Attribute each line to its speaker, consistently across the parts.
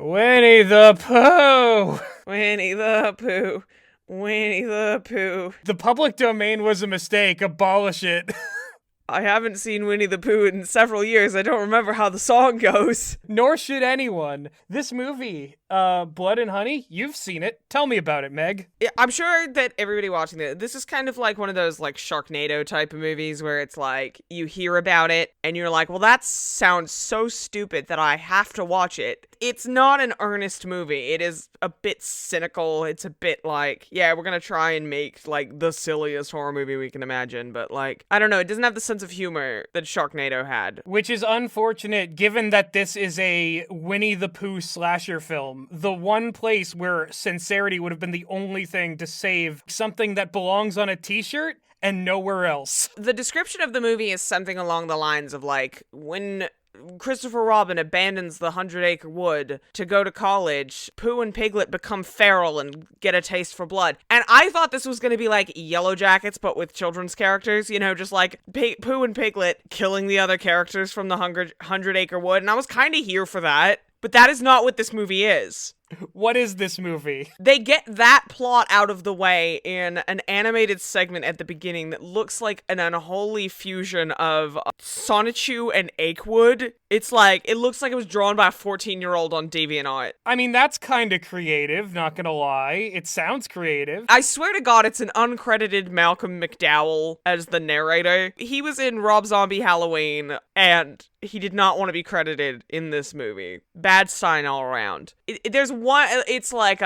Speaker 1: Winnie the Pooh!
Speaker 2: Winnie the Pooh. Winnie the Pooh.
Speaker 1: The public domain was a mistake. Abolish it.
Speaker 2: I haven't seen Winnie the Pooh in several years. I don't remember how the song goes.
Speaker 1: Nor should anyone. This movie, Blood and Honey, you've seen it. Tell me about it, Meg.
Speaker 2: Yeah, I'm sure that everybody watching this is kind of like one of those like Sharknado type of movies where it's like you hear about it and you're like, well, that sounds so stupid that I have to watch it. It's not an earnest movie. It is a bit cynical. It's a bit like, yeah, we're gonna try and make like the silliest horror movie we can imagine, but like, I don't know, it doesn't have the sense of humor that Sharknado had.
Speaker 1: Which is unfortunate given that this is a Winnie the Pooh slasher film. The one place where sincerity would have been the only thing to save something that belongs on a t-shirt and nowhere else.
Speaker 2: The description of the movie is something along the lines of like, when Christopher Robin abandons the 100-acre wood to go to college, Pooh and Piglet become feral and get a taste for blood. And I thought this was going to be like Yellow Jackets, but with children's characters, you know, just like Pooh and Piglet killing the other characters from the 100-acre wood. And I was kind of here for that. But that is not what this movie is.
Speaker 1: What is this movie?
Speaker 2: They get that plot out of the way in an animated segment at the beginning that looks like an unholy fusion of Sonichu and Achewood. It's like, it looks like it was drawn by a 14-year-old on DeviantArt.
Speaker 1: I mean, that's kind of creative, not gonna lie. It sounds creative.
Speaker 2: I swear to God, it's an uncredited Malcolm McDowell as the narrator. He was in Rob Zombie Halloween, and he did not want to be credited in this movie. Bad sign all around. It's like,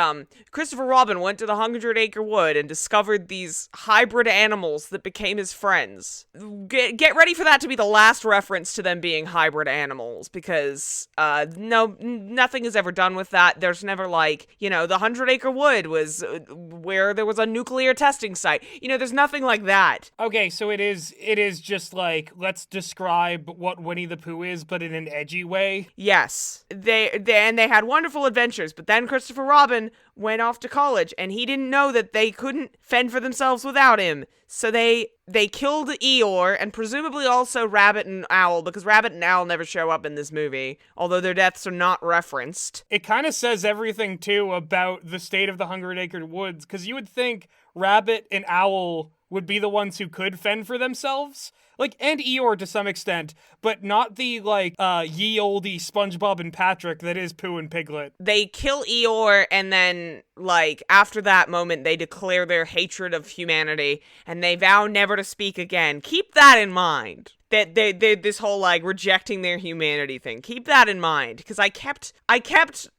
Speaker 2: Christopher Robin went to the 100-acre wood and discovered these hybrid animals that became his friends. Get ready for that to be the last reference to them being hybrid animals, because, nothing is ever done with that. There's never like, you know, the 100-acre wood was where there was a nuclear testing site. You know, there's nothing like that.
Speaker 1: Okay, so it is just like, let's describe what Winnie the Pooh is, but in an edgy way.
Speaker 2: Yes. They had wonderful adventures, but then Christopher Robin went off to college, and he didn't know that they couldn't fend for themselves without him. So they killed Eeyore, and presumably also Rabbit and Owl, because Rabbit and Owl never show up in this movie, although their deaths are not referenced.
Speaker 1: It kind of says everything, too, about the state of the 100-acre woods, because you would think Rabbit and Owl would be the ones who could fend for themselves. Like, and Eeyore to some extent, but not the, like, ye olde SpongeBob and Patrick that is Pooh and Piglet.
Speaker 2: They kill Eeyore, and then, like, after that moment, they declare their hatred of humanity, and they vow never to speak again. Keep that in mind. That they this whole, like, rejecting their humanity thing. Keep that in mind, because I kept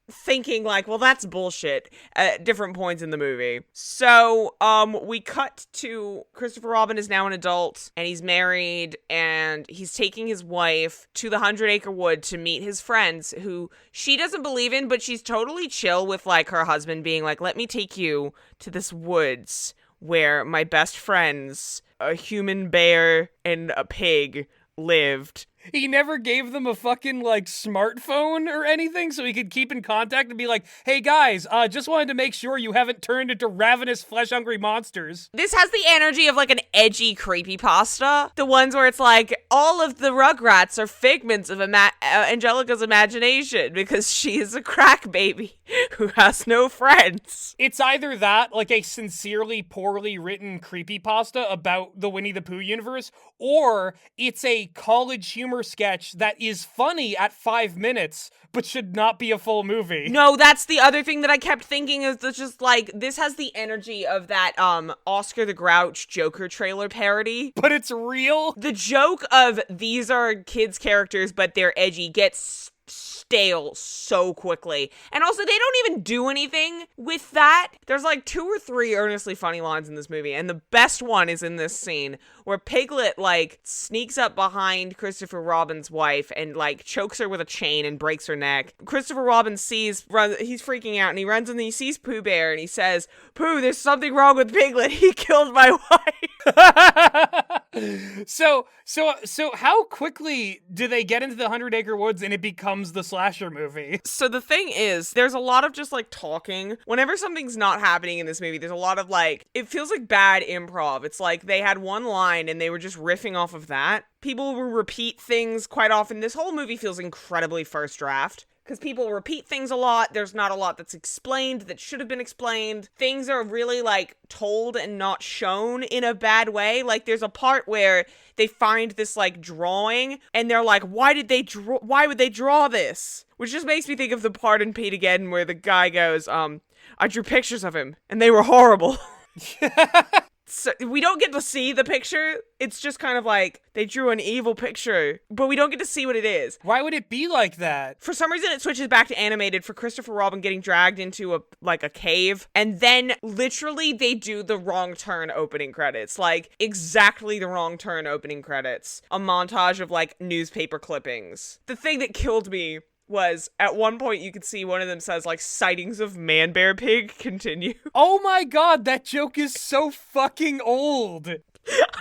Speaker 2: thinking, like, well, that's bullshit at different points in the movie. So, we cut to Christopher Robin is now an adult, and he's married, and he's taking his wife to the 100-acre wood to meet his friends, who she doesn't believe in, but she's totally chill with, like, her husband being like, let me take you to this woods where my best friends, a human bear and a pig, lived.
Speaker 1: He never gave them a fucking, like, smartphone or anything so he could keep in contact and be like, hey guys, just wanted to make sure you haven't turned into ravenous, flesh-hungry monsters.
Speaker 2: This has the energy of, like, an edgy creepypasta. The ones where it's like, all of the Rugrats are figments of Angelica's imagination because she is a crack baby who has no friends.
Speaker 1: It's either that, like a sincerely poorly written creepypasta about the Winnie the Pooh universe, or it's a college humor sketch that is funny at 5 minutes, but should not be a full movie.
Speaker 2: No, that's the other thing that I kept thinking is just like, this has the energy of that, Oscar the Grouch Joker trailer parody.
Speaker 1: But it's real?
Speaker 2: The joke of these are kids' characters, but they're edgy gets stale so quickly. And also, they don't even do anything with that. There's like 2 or 3 earnestly funny lines in this movie, and the best one is in this scene where Piglet, like, sneaks up behind Christopher Robin's wife and, like, chokes her with a chain and breaks her neck. Christopher Robin he's freaking out, and he runs and he sees Pooh Bear, and he says, Pooh, there's something wrong with Piglet. He killed my wife.
Speaker 1: So how quickly do they get into the 100-acre woods and it becomes the slasher movie?
Speaker 2: So the thing is, there's a lot of just, like, talking. Whenever something's not happening in this movie, there's a lot of, like, it feels like bad improv. It's like they had one line and they were just riffing off of that. People will repeat things quite often. This whole movie feels incredibly first draft. because people repeat things a lot. There's not a lot that's explained that should have been explained. Things are really like told and not shown in a bad way. Like there's a part where they find this like drawing and they're like, why would they draw this? Which just makes me think of the part in Pete Again where the guy goes, I drew pictures of him and they were horrible. So we don't get to see the picture. It's just kind of like they drew an evil picture, but we don't get to see what it is.
Speaker 1: Why would it be like that?
Speaker 2: For some reason, it switches back to animated for Christopher Robin getting dragged into a cave, and then literally they do the wrong turn opening credits, like exactly the wrong turn opening credits. A montage of like newspaper clippings. The thing that killed me was at one point you could see one of them says like sightings of man bear pig continue.
Speaker 1: Oh my god, that joke is so fucking old.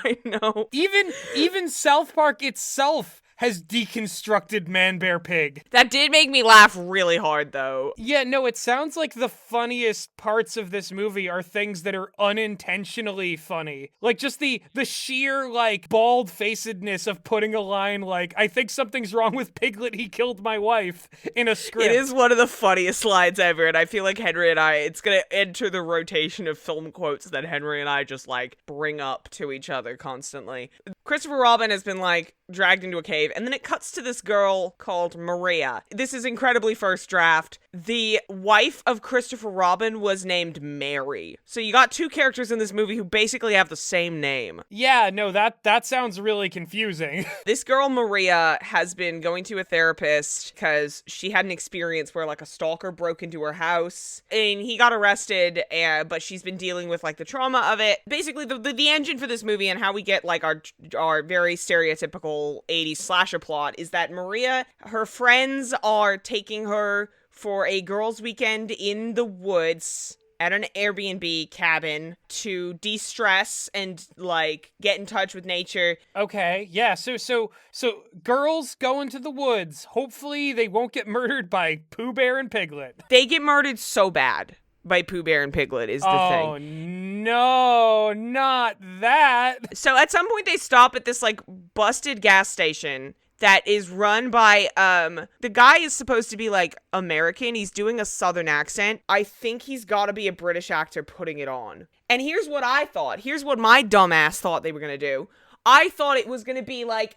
Speaker 2: I know.
Speaker 1: Even South Park itself has deconstructed man bear pig.
Speaker 2: That did make me laugh really hard though.
Speaker 1: Yeah, no, it sounds like the funniest parts of this movie are things that are unintentionally funny. Like just the sheer like bald-facedness of putting a line like, I think something's wrong with Piglet, he killed my wife, in a script.
Speaker 2: It is one of the funniest lines ever, and I feel like Henry and I, it's gonna enter the rotation of film quotes that Henry and I just like bring up to each other constantly. Christopher Robin has been like dragged into a cave, and then it cuts to this girl called Maria. This is incredibly first draft. The wife of Christopher Robin was named Mary. So you got two characters in this movie who basically have the same name.
Speaker 1: Yeah, no, that sounds really confusing.
Speaker 2: This girl, Maria, has been going to a therapist because she had an experience where like a stalker broke into her house and he got arrested, but she's been dealing with like the trauma of it. Basically, the engine for this movie and how we get like our very stereotypical 80s slasher plot is that Maria, her friends are taking her for a girls' weekend in the woods at an Airbnb cabin to de-stress and like get in touch with nature.
Speaker 1: Okay, yeah, so girls go into the woods. Hopefully they won't get murdered by Pooh Bear and Piglet.
Speaker 2: They get murdered so bad by Pooh Bear and Piglet is the thing.
Speaker 1: Oh no, not that.
Speaker 2: So at some point they stop at this like busted gas station that is run by, the guy is supposed to be like American. He's doing a Southern accent. I think he's gotta be a British actor putting it on. And here's what I thought. Here's what my dumbass thought they were gonna do. I thought it was gonna be like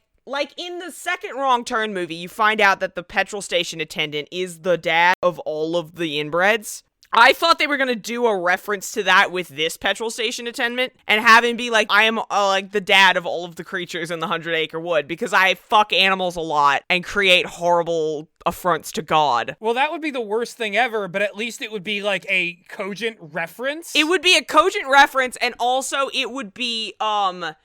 Speaker 2: in the second Wrong Turn movie, you find out that the petrol station attendant is the dad of all of the inbreds. I thought they were going to do a reference to that with this petrol station attendant and have him be like, I am like the dad of all of the creatures in the 100 Acre Wood because I fuck animals a lot and create horrible affronts to God.
Speaker 1: Well, that would be the worst thing ever, but at least it would be like a cogent reference.
Speaker 2: It would be a cogent reference, and also it would be an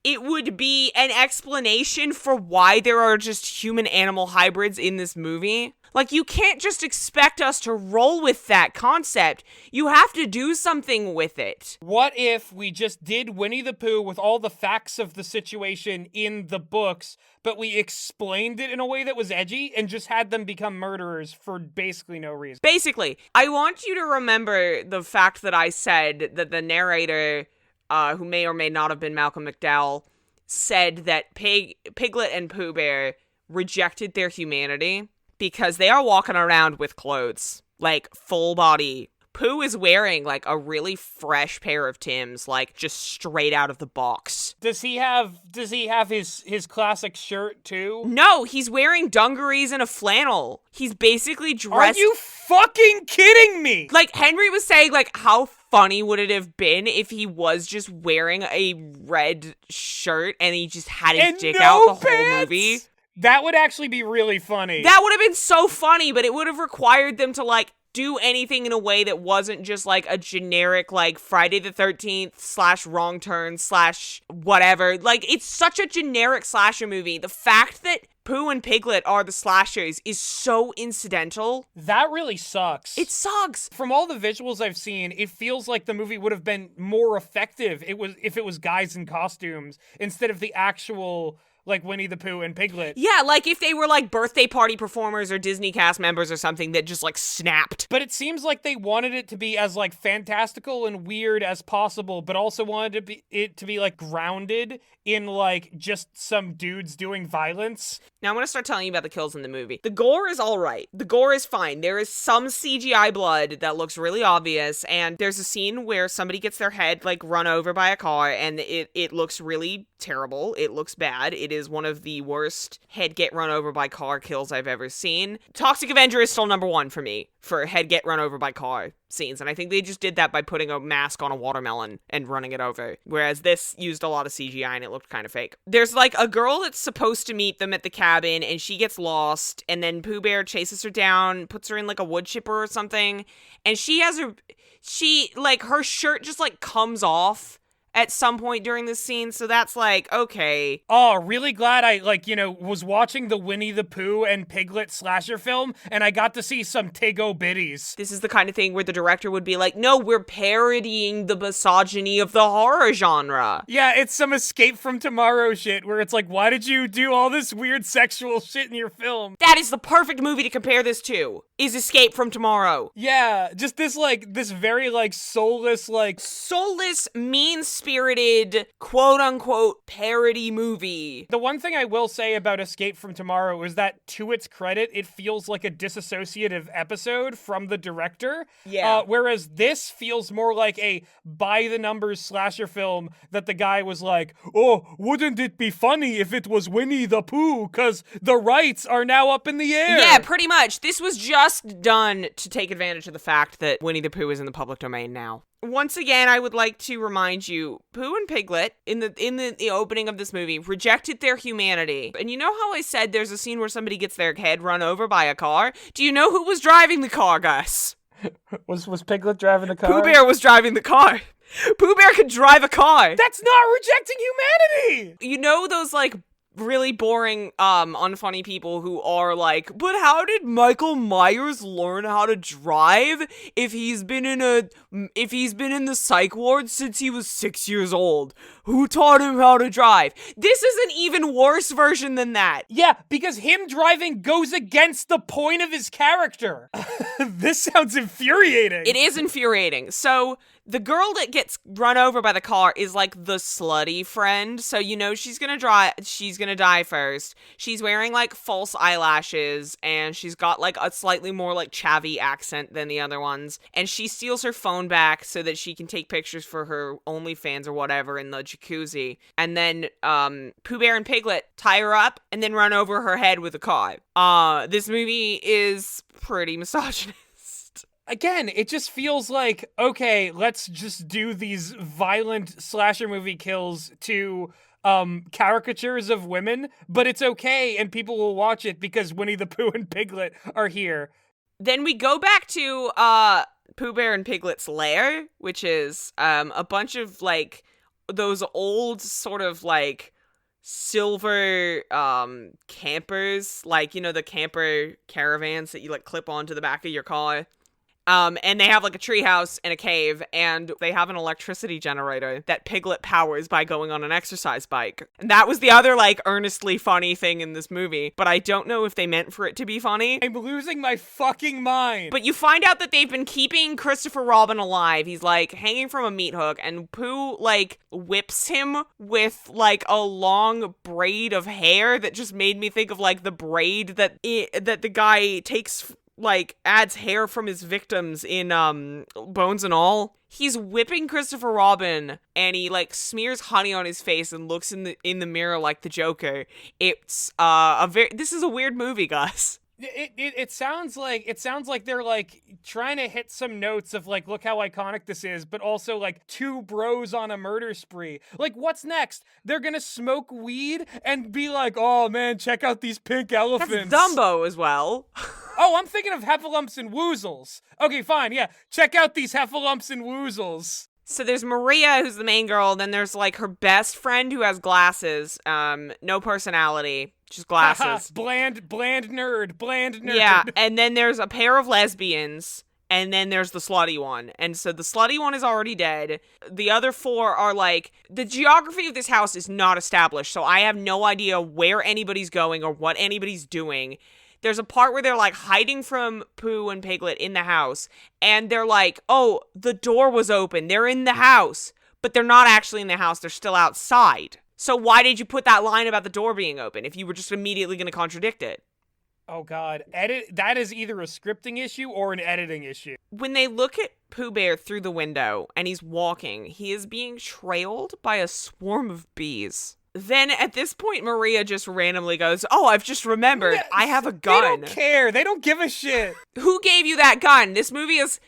Speaker 2: explanation for why there are just human-animal hybrids in this movie. Like, you can't just expect us to roll with that concept. You have to do something with it.
Speaker 1: What if we just did Winnie the Pooh with all the facts of the situation in the books, but we explained it in a way that was edgy and just had them become murderers for basically no reason?
Speaker 2: Basically, I want you to remember the fact that I said that the narrator, who may or may not have been Malcolm McDowell, said that Piglet and Pooh Bear rejected their humanity. Because they are walking around with clothes, like full body. Pooh is wearing like a really fresh pair of Timbs, like just straight out of the box.
Speaker 1: Does he have his classic shirt too?
Speaker 2: No, he's wearing dungarees and a flannel. He's basically dressed.
Speaker 1: Are you fucking kidding me?
Speaker 2: Like Henry was saying, like how funny would it have been if he was just wearing a red shirt and he just had his dick out the whole movie?
Speaker 1: That would actually be really funny.
Speaker 2: That would have been so funny, but it would have required them to, like, do anything in a way that wasn't just, like, a generic, like, Friday the 13th / Wrong Turn / whatever. Like, it's such a generic slasher movie. The fact that Pooh and Piglet are the slashers is so incidental.
Speaker 1: That really sucks.
Speaker 2: It sucks.
Speaker 1: From all the visuals I've seen, it feels like the movie would have been more effective if it was guys in costumes instead of the actual, like, Winnie the Pooh and Piglet.
Speaker 2: Yeah, like if they were like birthday party performers or Disney cast members or something that just like snapped.
Speaker 1: But it seems like they wanted it to be as like fantastical and weird as possible, but also wanted it to be like grounded in like just some dudes doing violence.
Speaker 2: Now I'm going to start telling you about the kills in the movie. The gore is all right. The gore is fine. There is some CGI blood that looks really obvious, and there's a scene where somebody gets their head like run over by a car, and it looks really terrible. It looks bad. It is one of the worst head get run over by car kills I've ever seen. Toxic Avenger is still number one for me for head get run over by car scenes, and I think they just did that by putting a mask on a watermelon and running it over, whereas this used a lot of CGI and it looked kind of fake. There's like a girl that's supposed to meet them at the cabin, and she gets lost, and then Pooh Bear chases her down, puts her in like a wood chipper or something, and her shirt just like comes off at some point during this scene, so that's like, okay.
Speaker 1: Oh, really glad I, was watching the Winnie the Pooh and Piglet slasher film, and I got to see some Tiggo bitties.
Speaker 2: This is the kind of thing where the director would be like, no, we're parodying the misogyny of the horror genre.
Speaker 1: Yeah, it's some Escape from Tomorrow shit, where it's like, why did you do all this weird sexual shit in your film?
Speaker 2: That is the perfect movie to compare this to, is Escape from Tomorrow.
Speaker 1: Yeah, just this very, soulless,
Speaker 2: mean-spirited, quote-unquote, parody movie.
Speaker 1: The one thing I will say about Escape from Tomorrow is that, to its credit, it feels like a disassociative episode from the director.
Speaker 2: Yeah.
Speaker 1: Whereas this feels more like a by-the-numbers slasher film that the guy was like, oh, wouldn't it be funny if it was Winnie the Pooh, because the rights are now up in the air?
Speaker 2: Yeah, pretty much. This was just done to take advantage of the fact that Winnie the Pooh is in the public domain now. Once again, I would like to remind you, Pooh and Piglet, in the opening of this movie, rejected their humanity. And you know how I said there's a scene where somebody gets their head run over by a car? Do you know who was driving the car, Gus?
Speaker 1: Was Piglet driving the car?
Speaker 2: Pooh Bear was driving the car. Pooh Bear could drive a car.
Speaker 1: That's not rejecting humanity!
Speaker 2: You know those, really boring, unfunny people who are like, but how did Michael Myers learn how to drive if he's been in the psych ward since he was 6 years old? Who taught him how to drive? This is an even worse version than that.
Speaker 1: Yeah, because him driving goes against the point of his character. This sounds infuriating.
Speaker 2: It is infuriating. So, the girl that gets run over by the car is like the slutty friend. So she's gonna die first. She's wearing like false eyelashes, and she's got like a slightly more like chavvy accent than the other ones. And she steals her phone back so that she can take pictures for her OnlyFans or whatever in the jacuzzi. And then Pooh Bear and Piglet tie her up and then run over her head with a car. This movie is pretty misogynist.
Speaker 1: Again, it just feels like, okay, let's just do these violent slasher movie kills to caricatures of women, but it's okay and people will watch it because Winnie the Pooh and Piglet are here.
Speaker 2: Then we go back to Pooh Bear and Piglet's lair, which is a bunch of those old sort of silver campers, the camper caravans that you clip onto the back of your car. And they have a treehouse and a cave, and they have an electricity generator that Piglet powers by going on an exercise bike. And that was the other earnestly funny thing in this movie, but I don't know if they meant for it to be funny.
Speaker 1: I'm losing my fucking mind.
Speaker 2: But you find out that they've been keeping Christopher Robin alive. He's hanging from a meat hook, and Pooh whips him with a long braid of hair that just made me think of the braid that the guy takes adds hair from his victims in Bones and All. He's whipping Christopher Robin, and he smears honey on his face and looks in the mirror like the Joker. It's this is a weird movie, Gus.
Speaker 1: It sounds like they're trying to hit some notes of look how iconic this is, but also two bros on a murder spree. What's next? They're gonna smoke weed and be oh man, check out these pink elephants.
Speaker 2: That's Dumbo as well.
Speaker 1: Oh, I'm thinking of Heffalumps and Woozles. Okay, fine, yeah. Check out these Heffalumps and Woozles.
Speaker 2: So there's Maria, who's the main girl, then there's her best friend who has glasses, no personality, just glasses.
Speaker 1: bland nerd.
Speaker 2: Yeah, and then there's a pair of lesbians, and then there's the slutty one. And so the slutty one is already dead. The other four are the geography of this house is not established, so I have no idea where anybody's going or what anybody's doing. There's a part where they're hiding from Pooh and Piglet in the house, and they're oh, the door was open. They're in the house, but they're not actually in the house. They're still outside. So why did you put that line about the door being open if you were just immediately going to contradict it?
Speaker 1: Oh God, that is either a scripting issue or an editing issue.
Speaker 2: When they look at Pooh Bear through the window and he's walking, he is being trailed by a swarm of bees. Then at this point, Maria just randomly goes, "Oh, I've just remembered. I have a gun."
Speaker 1: They don't care. They don't give a shit.
Speaker 2: Who gave you that gun? This movie is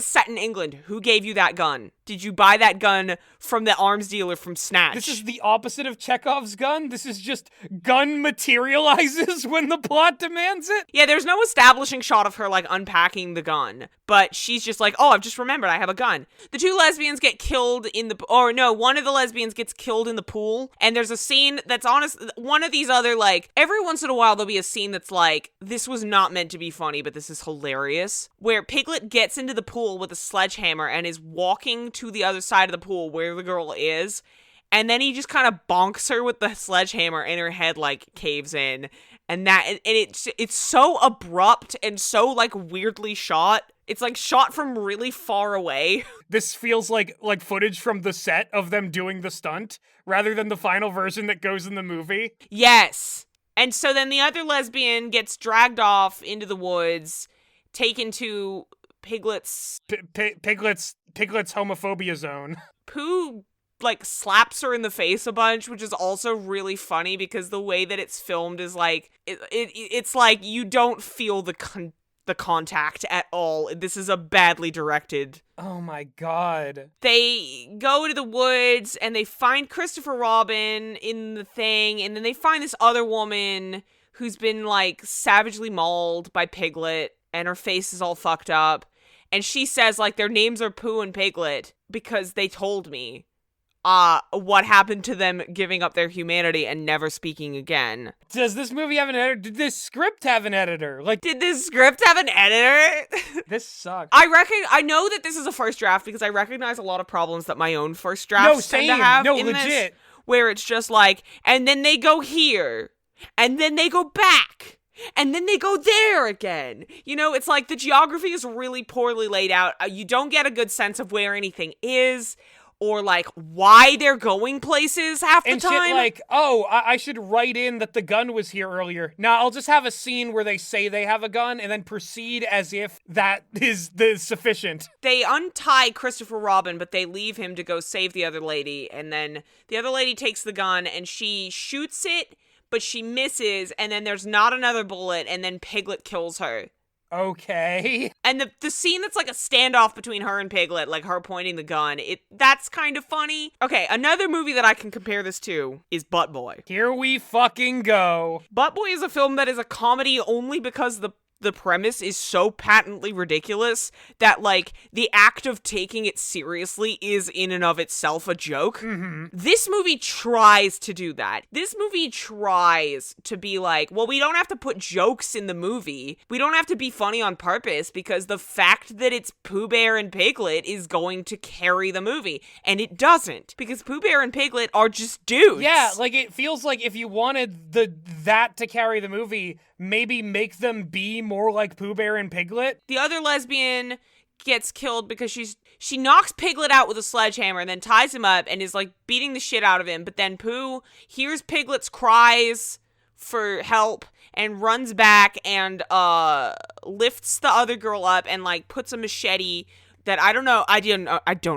Speaker 2: set in England. Who gave you that gun? Did you buy that gun from the arms dealer from Snatch?
Speaker 1: This is the opposite of Chekhov's gun. This is just gun materializes when the plot demands it.
Speaker 2: Yeah, there's no establishing shot of her, like, unpacking the gun. But she's just like, "Oh, I've just remembered I have a gun." The two lesbians get killed one of the lesbians gets killed in the pool. And there's a scene that's honest. One of these other, like, every once in a while there'll be a scene that's like, this was not meant to be funny, but this is hilarious. Where Piglet gets into the pool with a sledgehammer and is walking to the other side of the pool where the girl is, and then he just kind of bonks her with the sledgehammer and her head like caves in, and it's so abrupt and so like weirdly shot. It's like shot from really far away.
Speaker 1: This feels like footage from the set of them doing the stunt rather than the final version that goes in the movie.
Speaker 2: Yes. And so then the other lesbian gets dragged off into the woods, taken to Piglet's
Speaker 1: homophobia zone.
Speaker 2: Pooh, like, slaps her in the face a bunch, which is also really funny because the way that it's filmed is like, it's like you don't feel the contact at all. This is a badly directed.
Speaker 1: Oh my God.
Speaker 2: They go to the woods and they find Christopher Robin in the thing, and then they find this other woman who's been, like, savagely mauled by Piglet, and her face is all fucked up. And she says, like, their names are Pooh and Piglet because they told me what happened to them giving up their humanity and never speaking again.
Speaker 1: Does this movie have an editor? Did this script have an editor? Like,
Speaker 2: did this script have an editor?
Speaker 1: This sucks.
Speaker 2: I know that this is a first draft because I recognize a lot of problems that my own first drafts tend to have in
Speaker 1: legit.
Speaker 2: This, where it's just like, and then they go here, and then they go back, and then they go there again. You know, it's like the geography is really poorly laid out. You don't get a good sense of where anything is, or like why they're going places half the time.
Speaker 1: Shit like, oh, I should write in that the gun was here earlier. Nah, I'll just have a scene where they say they have a gun and then proceed as if that is sufficient.
Speaker 2: They untie Christopher Robin, but they leave him to go save the other lady, and then the other lady takes the gun and she shoots it, but she misses, and then there's not another bullet, and then Piglet kills her.
Speaker 1: Okay.
Speaker 2: And the scene that's like a standoff between her and Piglet, like her pointing the gun, that's kind of funny. Okay, another movie that I can compare this to is Butt Boy.
Speaker 1: Here we fucking go.
Speaker 2: Butt Boy is a film that is a comedy only because the premise is so patently ridiculous that, like, the act of taking it seriously is in and of itself a joke.
Speaker 1: Mm-hmm.
Speaker 2: This movie tries to do that. This movie tries to be like, well, we don't have to put jokes in the movie. We don't have to be funny on purpose because the fact that it's Pooh Bear and Piglet is going to carry the movie. And it doesn't, because Pooh Bear and Piglet are just dudes.
Speaker 1: Yeah, like, it feels like if you wanted that to carry the movie, maybe make them be more like Pooh Bear and Piglet.
Speaker 2: The other lesbian gets killed because she knocks Piglet out with a sledgehammer and then ties him up and is like beating the shit out of him. But then Pooh hears Piglet's cries for help and runs back and lifts the other girl up and like puts a machete that I don't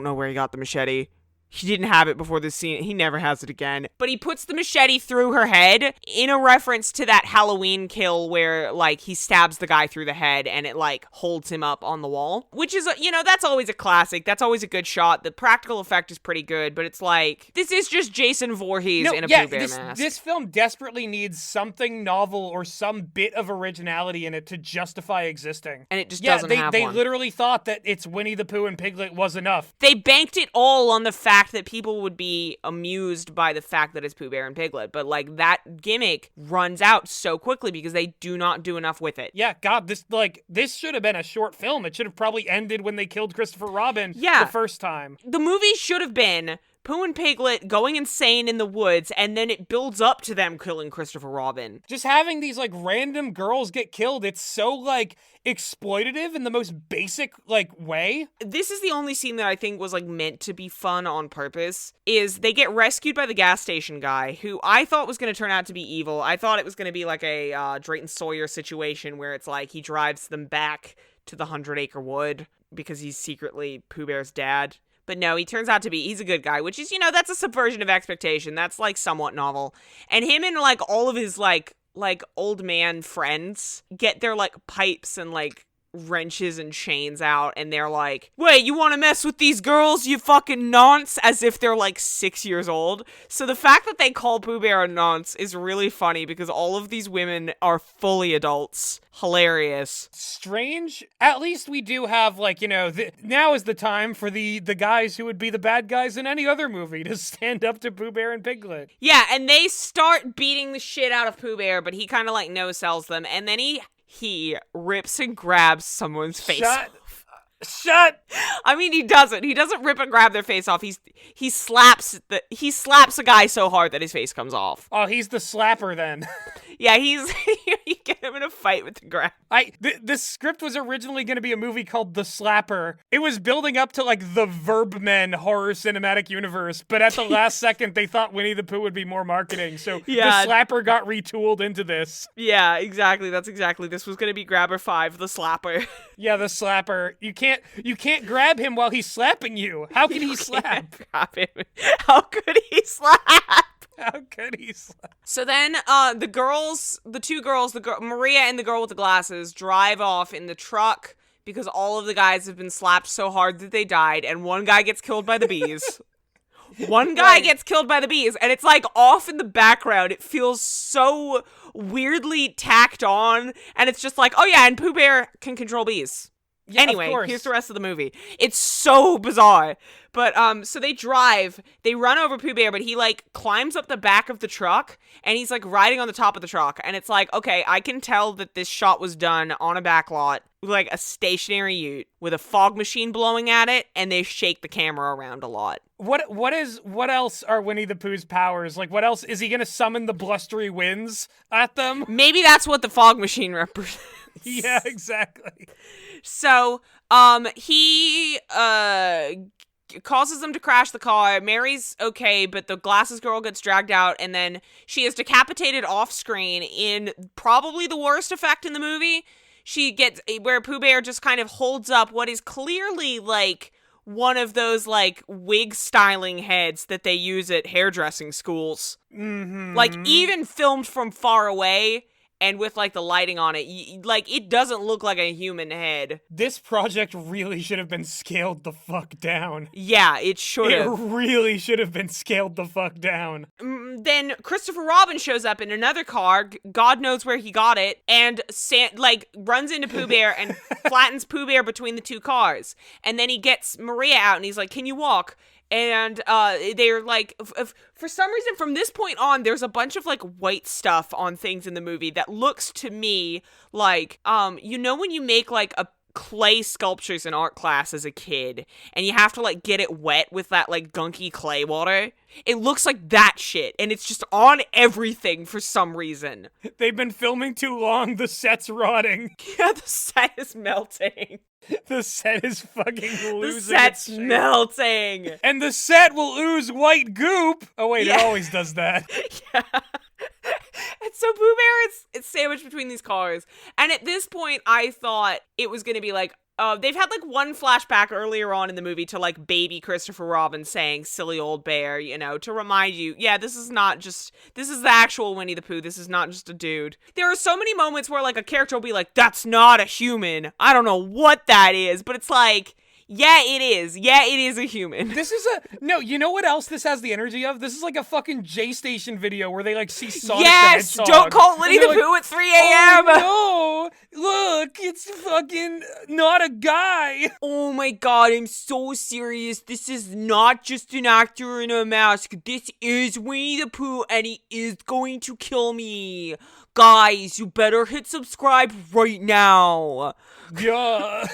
Speaker 2: know where he got the machete. He didn't have it before this scene. He never has it again. But he puts the machete through her head in a reference to that Halloween kill where, like, he stabs the guy through the head and it, like, holds him up on the wall. Which is, that's always a classic. That's always a good shot. The practical effect is pretty good, but it's like, this is just Jason Voorhees in a Pooh Bear mask.
Speaker 1: This film desperately needs something novel or some bit of originality in it to justify existing.
Speaker 2: And it just doesn't have
Speaker 1: they
Speaker 2: one.
Speaker 1: literally thought that it's Winnie the Pooh and Piglet was enough.
Speaker 2: They banked it all on the fact that people would be amused by the fact that it's Pooh Bear and Piglet, but like that gimmick runs out so quickly because they do not do enough with it.
Speaker 1: Yeah, God, this should have been a short film. It should have probably ended when they killed Christopher Robin
Speaker 2: the
Speaker 1: first time.
Speaker 2: The movie should have been Pooh and Piglet going insane in the woods, and then it builds up to them killing Christopher Robin.
Speaker 1: Just having these, like, random girls get killed, it's so, like, exploitative in the most basic, like, way.
Speaker 2: This is the only scene that I think was, like, meant to be fun on purpose, is they get rescued by the gas station guy, who I thought was going to turn out to be evil. I thought it was going to be, like, a Drayton Sawyer situation where it's, like, he drives them back to the 100-acre wood because he's secretly Pooh Bear's dad. But no, he turns out to be, he's a good guy, which is, that's a subversion of expectation. That's, like, somewhat novel. And him and, like, all of his, like old man friends get their, like, pipes and, like, wrenches and chains out, and they're like, wait, you want to mess with these girls, you fucking nonce, as if they're, like, 6 years old. So the fact that they call Pooh Bear a nonce is really funny, because all of these women are fully adults. Hilarious.
Speaker 1: Strange. At least we do have, like, now is the time for the guys who would be the bad guys in any other movie to stand up to Pooh Bear and Piglet.
Speaker 2: Yeah, and they start beating the shit out of Pooh Bear, but he kind of, like, no-sells them, and then he rips and grabs someone's face off.
Speaker 1: Shut!
Speaker 2: I mean, he doesn't. He doesn't rip and grab their face off. He slaps a guy so hard that his face comes off.
Speaker 1: Oh, he's the slapper then.
Speaker 2: Yeah, you get him in a fight with the grab.
Speaker 1: This script was originally going to be a movie called The Slapper. It was building up to, like, the Verb Men horror cinematic universe, but at the last second they thought Winnie the Pooh would be more marketing, so
Speaker 2: yeah.
Speaker 1: The Slapper got retooled into this.
Speaker 2: Yeah, exactly. That's exactly. This was going to be Grabber 5, The Slapper.
Speaker 1: Yeah, The Slapper. You can't grab him while he's slapping you. How can he slap?
Speaker 2: Grab him. How could he slap?
Speaker 1: How could he slap?
Speaker 2: So then, the two girls, Maria and the girl with the glasses, drive off in the truck because all of the guys have been slapped so hard that they died, and one guy gets killed by the bees. One guy gets killed by the bees, and it's, like, off in the background. It feels so weirdly tacked on, and it's just like, oh yeah, and Pooh Bear can control bees. Yeah, anyway, here's the rest of the movie. It's so bizarre. But, so they run over Pooh Bear, but he, like, climbs up the back of the truck, and he's, like, riding on the top of the truck. And it's like, okay, I can tell that this shot was done on a back lot with, like, a stationary ute with a fog machine blowing at it, and they shake the camera around a lot.
Speaker 1: What else are Winnie the Pooh's powers? Like, what else? Is he gonna summon the blustery winds at them?
Speaker 2: Maybe that's what the fog machine represents.
Speaker 1: Yeah, exactly.
Speaker 2: So, he, causes them to crash the car. Mary's okay, but the glasses girl gets dragged out, and then she is decapitated off screen in probably the worst effect in the movie. She gets, where Pooh Bear just kind of holds up what is clearly, like, one of those, like, wig styling heads that they use at hairdressing schools.
Speaker 1: Mm-hmm.
Speaker 2: Like, even filmed from far away, and with, like, the lighting on it, like, it doesn't look like a human head.
Speaker 1: This project really should have been scaled the fuck down.
Speaker 2: Yeah, it should have.
Speaker 1: It really should have been scaled the fuck down.
Speaker 2: Then Christopher Robin shows up in another car, God knows where he got it, and, runs into Pooh Bear and flattens Pooh Bear between the two cars. And then he gets Maria out, and he's like, can you walk? And they're like, for some reason, from this point on, there's a bunch of, like, white stuff on things in the movie that looks to me like, when you make, like, a clay sculptures in art class as a kid, and you have to, like, get it wet with that, like, gunky clay water. It looks like that shit, and it's just on everything for some reason.
Speaker 1: They've been filming too long, the set's rotting.
Speaker 2: Yeah, the set is melting.
Speaker 1: The set is fucking losing
Speaker 2: The set's melting.
Speaker 1: And the set will ooze white goop. Oh wait,
Speaker 2: yeah.
Speaker 1: It always does that.
Speaker 2: Yeah. And so Pooh Bear is sandwiched between these cars. And at this point, I thought it was going to be like, they've had, like, one flashback earlier on in the movie to, like, baby Christopher Robin saying, silly old bear, to remind you, yeah, this is the actual Winnie the Pooh. This is not just a dude. There are so many moments where, like, a character will be like, that's not a human. I don't know what that is, but it's like, yeah, it is. Yeah, it is a human.
Speaker 1: This is no, you know what else this has the energy of? This is like a fucking J-Station video where they, like, see Sonic the Hedgehog.
Speaker 2: Don't call Winnie the Pooh at 3 a.m.
Speaker 1: Oh, no, look, it's fucking not a guy.
Speaker 2: Oh my god, I'm so serious. This is not just an actor in a mask. This is Winnie the Pooh, and he is going to kill me. Guys, you better hit subscribe right now.
Speaker 1: Yeah.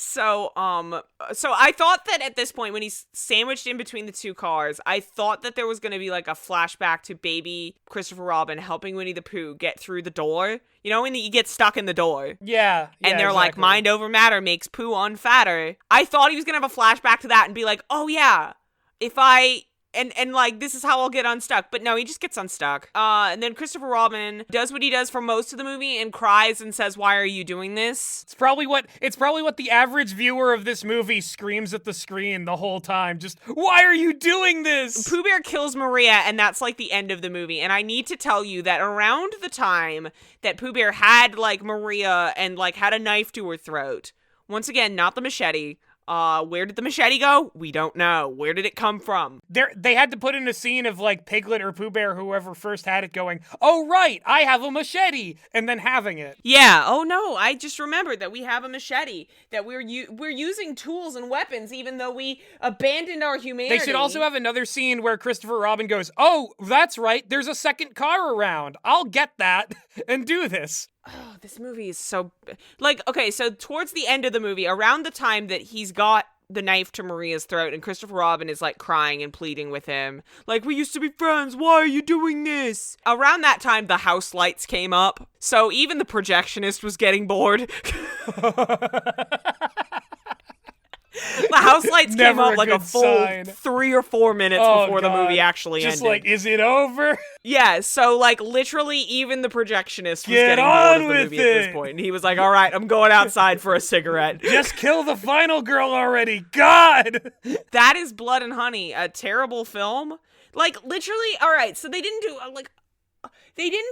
Speaker 2: So I thought that at this point, when he's sandwiched in between the two cars, I thought that there was going to be like a flashback to baby Christopher Robin helping Winnie the Pooh get through the door. You know, when he gets stuck in the door.
Speaker 1: Yeah.
Speaker 2: And they're like, mind over matter makes Pooh unfatter. I thought he was going to have a flashback to that and be like, oh yeah, if I... And like, this is how I'll get unstuck. But no, he just gets unstuck. And then Christopher Robin does what he does for most of the movie and cries and says, why are you doing this?
Speaker 1: It's probably what the average viewer of this movie screams at the screen the whole time. Just, why are you doing this?
Speaker 2: Pooh Bear kills Maria, and that's like the end of the movie. And I need to tell you that around the time that Pooh Bear had like Maria and like had a knife to her throat, once again, not the machete. Where did the machete go? We don't know. Where did it come from?
Speaker 1: They had to put in a scene of like Piglet or Pooh Bear, whoever first had it, going, oh right, I have a machete, and then having it.
Speaker 2: Yeah. Oh no, I just remembered that we have a machete. That we're using tools and weapons, even though we abandoned our humanity.
Speaker 1: They should also have another scene where Christopher Robin goes, oh, that's right, there's a second car around. I'll get that and do this.
Speaker 2: Oh, this movie is so... Like, okay, so towards the end of the movie, around the time that he's got the knife to Maria's throat and Christopher Robin is, like, crying and pleading with him. Like, we used to be friends, why are you doing this? Around that time, the house lights came up, so even the projectionist was getting bored. The house lights came up like a full sign. 3 or 4 minutes before the movie actually ended.
Speaker 1: Just like, is it over?
Speaker 2: Yeah, so like literally even the projectionist was getting bored of the movie at this point. And he was like, all right, I'm going outside for a cigarette.
Speaker 1: Just kill the final girl already, God!
Speaker 2: That is Blood and Honey, a terrible film. Like literally, all right, so they didn't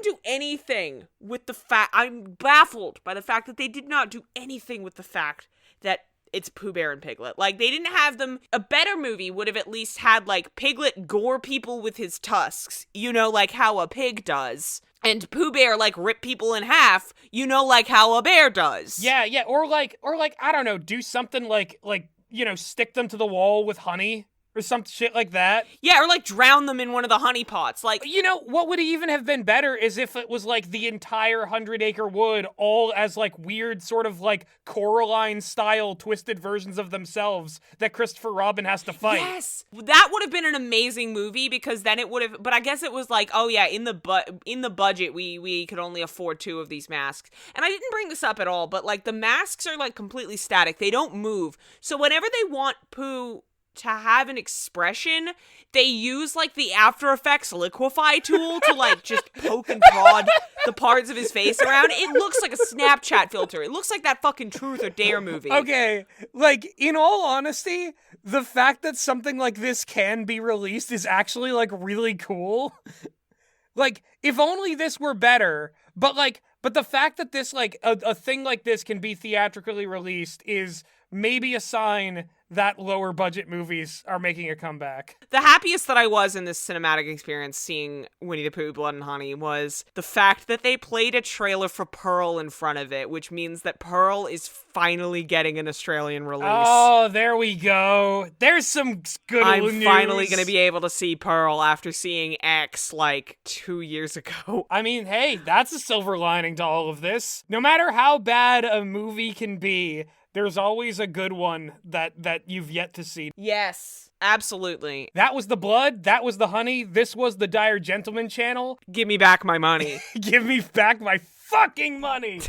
Speaker 2: do anything with the fact, I'm baffled by the fact that they did not do anything with the fact that it's Pooh Bear and Piglet. Like, they didn't have them... A better movie would have at least had, like, Piglet gore people with his tusks. You know, like how a pig does. And Pooh Bear, like, rip people in half. You know, like how a bear does.
Speaker 1: Yeah. Or like, I don't know, do something like, you know, stick them to the wall with honey. Or some shit like that.
Speaker 2: Yeah, or like drown them in one of the honey pots. Like,
Speaker 1: you know, what would even have been better is if it was like the entire 100 Acre Wood all as like weird sort of like Coraline style twisted versions of themselves that Christopher Robin has to fight.
Speaker 2: Yes! That would have been an amazing movie because then it would have, but I guess it was like, oh yeah, in the budget we could only afford 2 of these masks. And I didn't bring this up at all, but like the masks are like completely static. They don't move. So whenever they want Pooh to have an expression, they use like the After Effects liquefy tool to like just poke and prod the parts of his face around. It looks like a Snapchat filter. It looks like that fucking Truth or Dare movie.
Speaker 1: Okay, like in all honesty, the fact that something like this can be released is actually like really cool. Like, if only this were better, but the fact that this like a thing like this can be theatrically released is maybe a sign that lower budget movies are making a comeback.
Speaker 2: The happiest that I was in this cinematic experience seeing Winnie the Pooh, Blood and Honey was the fact that they played a trailer for Pearl in front of it, which means that Pearl is finally getting an Australian release.
Speaker 1: Oh, there we go. There's some good news.
Speaker 2: I'm finally going to be able to see Pearl after seeing X like 2 years ago.
Speaker 1: I mean, hey, that's a silver lining to all of this. No matter how bad a movie can be, there's always a good one that you've yet to see.
Speaker 2: Yes, absolutely.
Speaker 1: That was the blood. That was the honey. This was the Dire Gentleman channel.
Speaker 2: Give me back my money.
Speaker 1: Give me back my fucking money.